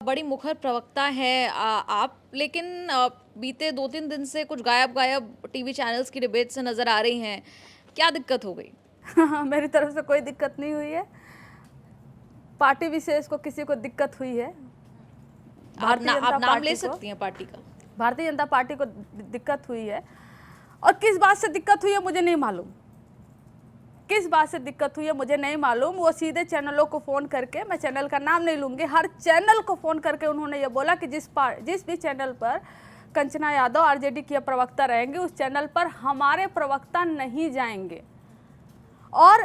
बड़ी मुखर प्रवक्ता हैं आप, लेकिन बीते 2-3 दिन से कुछ गायब-गायब टीवी चैनल्स की डिबेट से नज़र आ रही हैं। क्या दिक्कत हो गई? मेरी तरफ से कोई दिक्कत नहीं हुई है। पार्टी विशेष को किसी को दिक्कत हुई है। आप नाम ले सकती हैं पार्टी का। भारतीय जनता पार्टी को दिक्कत हुई है, और किस बात से दिक्कत हुई है मुझे नहीं मालूम। किस बात से दिक्कत हुई है मुझे नहीं मालूम। वो सीधे चैनलों को फ़ोन करके, मैं चैनल का नाम नहीं लूँगी, हर चैनल को फ़ोन करके उन्होंने ये बोला कि जिस भी चैनल पर कंचना यादव आरजेडी की प्रवक्ता रहेंगे, उस चैनल पर हमारे प्रवक्ता नहीं जाएंगे। और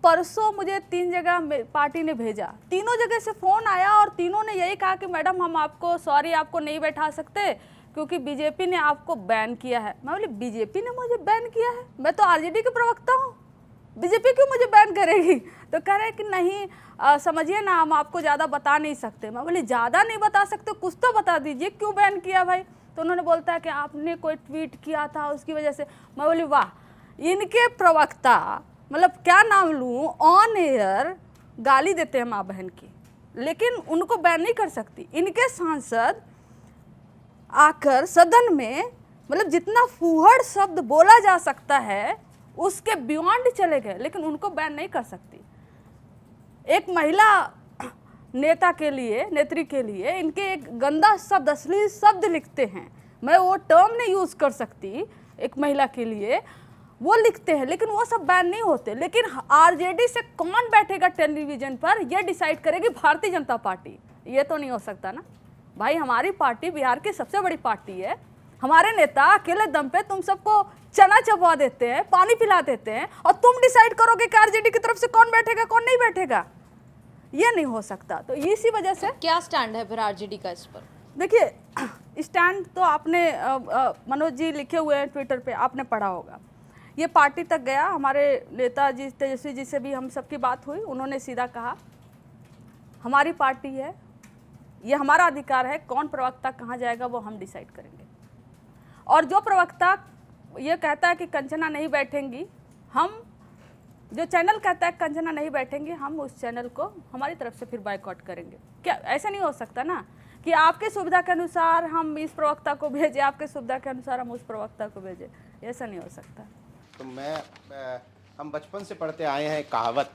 परसों मुझे 3 जगह पार्टी ने भेजा, तीनों जगह से फ़ोन आया और तीनों ने यही कहा कि मैडम हम आपको नहीं बैठा सकते क्योंकि बीजेपी ने आपको बैन किया है। मैं बोली बीजेपी ने मुझे बैन किया है? मैं तो आरजेडी के प्रवक्ता हूँ, बीजेपी क्यों मुझे बैन करेगी? तो कह रहे कि नहीं समझिए ना, हम आपको ज़्यादा बता नहीं सकते। मैं बोली ज़्यादा नहीं बता सकते, कुछ तो बता दीजिए क्यों बैन किया भाई। तो उन्होंने बोलता है कि आपने कोई ट्वीट किया था उसकी वजह से। मैं बोली वाह, इनके प्रवक्ता, मतलब क्या नाम लूँ, ऑन एयर गाली देते हैं माँ बहन की, लेकिन उनको बैन नहीं कर सकती। इनके सांसद आकर सदन में, मतलब जितना फूहड़ शब्द बोला जा सकता है उसके बियॉन्ड चले गए, लेकिन उनको बैन नहीं कर सकती। एक महिला नेता के लिए, नेत्री के लिए इनके एक गंदा शब्द, अश्लील शब्द लिखते हैं, मैं वो टर्म नहीं यूज कर सकती, एक महिला के लिए वो लिखते हैं, लेकिन वो सब बैन नहीं होते। लेकिन आरजेडी से कौन बैठेगा टेलीविजन पर, यह डिसाइड करेगी भारतीय जनता पार्टी। ये तो नहीं हो सकता ना भाई। हमारी पार्टी बिहार की सबसे बड़ी पार्टी है। हमारे नेता अकेले दम पे तुम सबको चना चबवा देते हैं, पानी पिला देते हैं, और तुम डिसाइड करोगे कि आरजेडी की तरफ से कौन बैठेगा कौन नहीं बैठेगा। ये नहीं हो सकता। तो इसी वजह से क्या स्टैंड है फिर आरजेडी का इस पर? देखिए, स्टैंड तो आपने मनोज जी लिखे हुए हैं ट्विटर पे, आपने पढ़ा होगा। ये पार्टी तक गया, हमारे नेताजी तेजस्वी जी से भी हम सबकी बात हुई, उन्होंने सीधा कहा हमारी पार्टी है, ये हमारा अधिकार है, कौन प्रवक्ता कहाँ जाएगा वो हम डिसाइड करेंगे। और जो प्रवक्ता ये कहता है कि कंचना नहीं बैठेंगी, हम जो चैनल कहता है कंचना नहीं बैठेंगे, हम उस चैनल को हमारी तरफ से फिर बायकॉट करेंगे। क्या ऐसा नहीं हो सकता ना कि आपके सुविधा के अनुसार हम इस प्रवक्ता को भेजें, आपके सुविधा के अनुसार हम उस प्रवक्ता को भेजें? ऐसा नहीं हो सकता। तो हम बचपन से पढ़ते आए हैं कहावत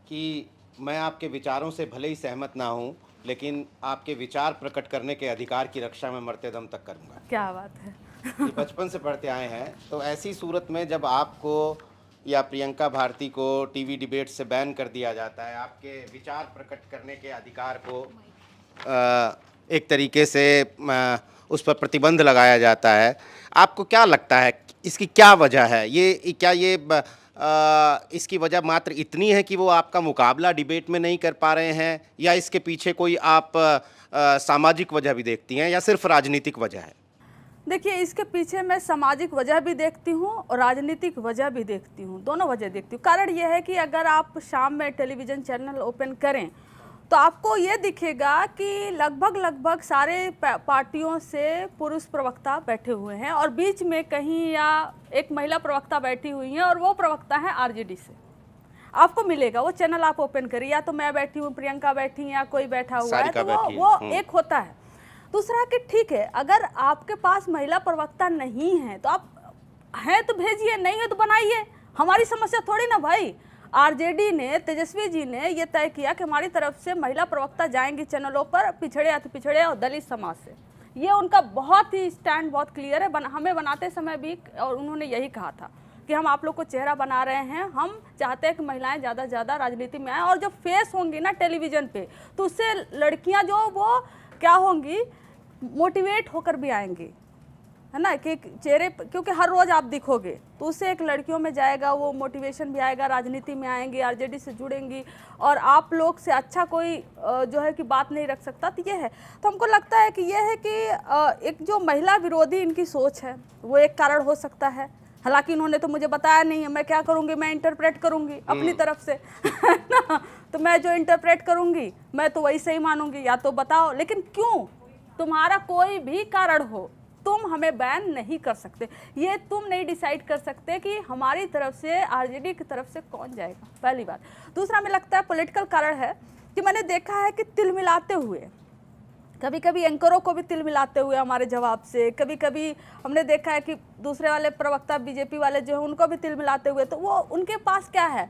कि मैं आपके विचारों से भले ही सहमत ना हूं, लेकिन आपके विचार प्रकट करने के अधिकार की रक्षा मैं मरते दम तक करूंगा। क्या बात है। ये बचपन से पढ़ते आए हैं। तो ऐसी सूरत में जब आपको या प्रियंका भारती को टीवी डिबेट से बैन कर दिया जाता है, आपके विचार प्रकट करने के अधिकार को एक तरीके से उस पर प्रतिबंध लगाया जाता है, आपको क्या लगता है इसकी क्या वजह है? इसकी वजह मात्र इतनी है कि वो आपका मुकाबला डिबेट में नहीं कर पा रहे हैं, या इसके पीछे कोई आप सामाजिक वजह भी देखती हैं, या सिर्फ राजनीतिक वजह है? देखिए, इसके पीछे मैं सामाजिक वजह भी देखती हूँ और राजनीतिक वजह भी देखती हूँ, दोनों वजह देखती हूँ। कारण यह है कि अगर आप शाम में टेलीविज़न चैनल ओपन करें तो आपको ये दिखेगा कि लगभग सारे पार्टियों से पुरुष प्रवक्ता बैठे हुए हैं, और बीच में कहीं या एक महिला प्रवक्ता बैठी हुई है, और वो प्रवक्ता है आरजेडी से। आपको मिलेगा, वो चैनल आप ओपन करिए, या तो मैं बैठी हूँ, प्रियंका बैठी या कोई बैठा हुआ है, तो वो एक होता है। दूसरा कि ठीक है, अगर आपके पास महिला प्रवक्ता नहीं है तो आप हैं तो भेजिए, नहीं है तो बनाइए, हमारी समस्या थोड़ी ना भाई। आरजेडी ने, तेजस्वी जी ने ये तय किया कि हमारी तरफ से महिला प्रवक्ता जाएंगी चैनलों पर, पिछड़े अति पिछड़े और दलित समाज से। ये उनका बहुत ही स्टैंड बहुत क्लियर है। हमें बनाते समय भी और उन्होंने यही कहा था कि हम आप लोग को चेहरा बना रहे हैं, हम चाहते हैं कि महिलाएं ज़्यादा से ज़्यादा राजनीति में आएँ, और जब फेस होंगी ना टेलीविज़न पे तो उससे लड़कियाँ जो वो क्या होंगी, मोटिवेट होकर भी आएंगी, है ना, कि चेहरे, क्योंकि हर रोज़ आप दिखोगे तो उससे एक लड़कियों में जाएगा, वो मोटिवेशन भी आएगा, राजनीति में आएंगी, आरजेडी से जुड़ेंगी, और आप लोग से अच्छा कोई जो है कि बात नहीं रख सकता। तो ये है, तो हमको लगता है कि ये है कि एक जो महिला विरोधी इनकी सोच है वो एक कारण हो सकता है। हालांकि इन्होंने तो मुझे बताया नहीं है, मैं क्या करूँगी, मैं इंटरप्रेट करूँगी अपनी तरफ से, है ना। तो मैं जो इंटरप्रेट करूँगी मैं तो वही सही मानूंगी, या तो बताओ, लेकिन क्यों, तुम्हारा कोई भी कारण हो, तुम हमें बैन नहीं कर सकते। ये तुम नहीं डिसाइड कर सकते कि हमारी तरफ से, आरजेडी की तरफ से कौन जाएगा, पहली बात। दूसरा, हमें लगता है पॉलिटिकल कारण है कि मैंने देखा है कि तिलमिलाते हुए कभी कभी एंकरों को भी तिल मिलाते हुए हमारे जवाब से, कभी कभी हमने देखा है कि दूसरे वाले प्रवक्ता बीजेपी वाले जो हैं उनको भी तिल मिलाते हुए, तो वो उनके पास क्या है,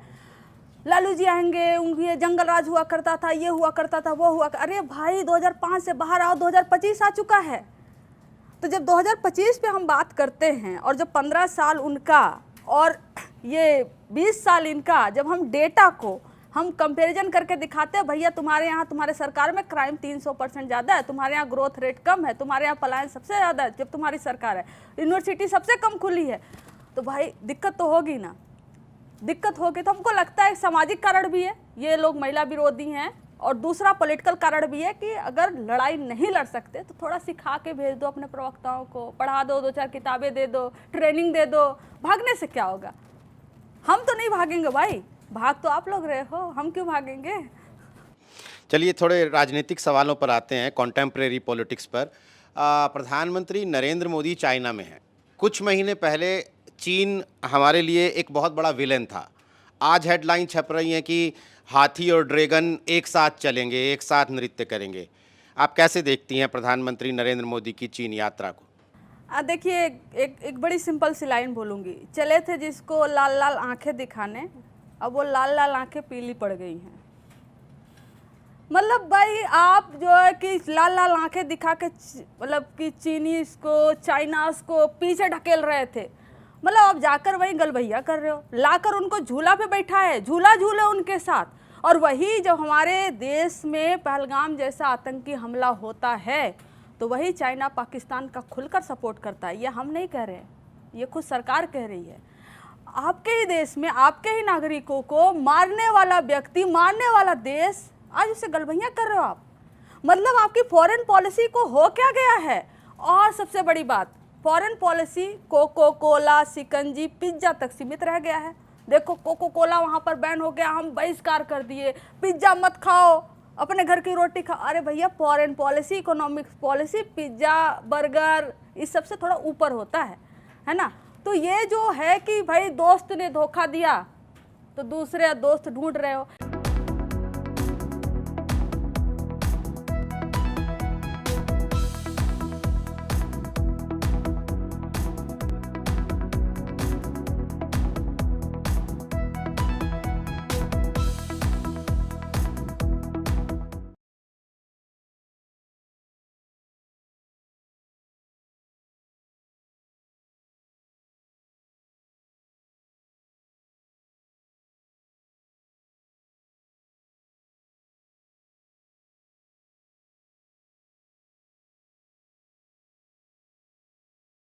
लालू जी आएंगे, उनकी जंगल राज हुआ करता था, ये हुआ करता था, वो हुआ। अरे भाई 2005 से बाहर आओ, 2025 आ चुका है। तो जब 2025 पे हम बात करते हैं और जब 15 साल उनका और ये 20 साल इनका, जब हम डेटा को हम कंपैरिजन करके दिखाते हैं, भैया तुम्हारे यहाँ, तुम्हारे सरकार में क्राइम 300% ज़्यादा है, तुम्हारे यहाँ ग्रोथ रेट कम है, तुम्हारे यहाँ पलायन सबसे ज़्यादा है जब तुम्हारी सरकार है, यूनिवर्सिटी सबसे कम खुली है, तो भाई दिक्कत तो होगी ना। दिक्कत होगी तो हमको लगता है सामाजिक कारण भी है, ये लोग महिला विरोधी हैं, और दूसरा पॉलिटिकल कारण भी है कि अगर लड़ाई नहीं लड़ सकते तो थोड़ा सिखा के भेज दो अपने प्रवक्ताओं को, पढ़ा दो, 2-4 किताबें दे दो, ट्रेनिंग दे दो। भागने से क्या होगा? हम तो नहीं भागेंगे भाई, भाग तो आप लोग रहे हो, हम क्यों भागेंगे? चलिए थोड़े राजनीतिक सवालों पर आते हैं, कॉन्टेम्प्रेरी पॉलिटिक्स पर। प्रधानमंत्री नरेंद्र मोदी चाइना में हैं। कुछ महीने पहले चीन हमारे लिए एक बहुत बड़ा विलेन था। आज हेडलाइन छप रही हैं कि हाथी और ड्रैगन एक साथ चलेंगे, एक साथ नृत्य करेंगे। आप कैसे देखती हैं प्रधानमंत्री नरेंद्र मोदी की चीन यात्रा को? देखिए, एक बड़ी सिंपल सी लाइन बोलूँगी। चले थे जिसको लाल लाल आंखें दिखाने, अब वो लाल लाल आंखें पीली पड़ गई हैं। मतलब भाई आप जो है कि लाल लाल आंखें दिखा के मतलब कि चीनीज को, चाइनास को पीछे ढकेल रहे थे, मतलब आप जाकर वहीं गलबैया कर रहे हो, लाकर उनको झूला पे बैठा है, झूला झूले उनके साथ। और वही जब हमारे देश में पहलगाम जैसा आतंकी हमला होता है तो वही चाइना पाकिस्तान का खुलकर सपोर्ट करता है। ये हम नहीं कह रहे हैं, ये खुद सरकार कह रही है। आपके ही देश में आपके ही नागरिकों को मारने वाला व्यक्ति, मारने वाला देश, आज उसे गलबैया कर रहे हो आप। मतलब आपकी फॉरेन पॉलिसी को हो क्या गया है? और सबसे बड़ी बात, फॉरेन पॉलिसी कोको कोला, शिकंजी, पिज्जा तक सीमित रह गया है। देखो कोको कोला वहाँ पर बैन हो गया, हम बहिष्कार कर दिए, पिज्जा मत खाओ, अपने घर की रोटी खाओ। अरे भैया, foreign policy, economic policy, pizza, burger, इस सबसे थोड़ा ऊपर होता है ना। तो ये जो है कि भाई दोस्त ने धोखा दिया तो दूसरे दोस्त ढूंढ रहे हो।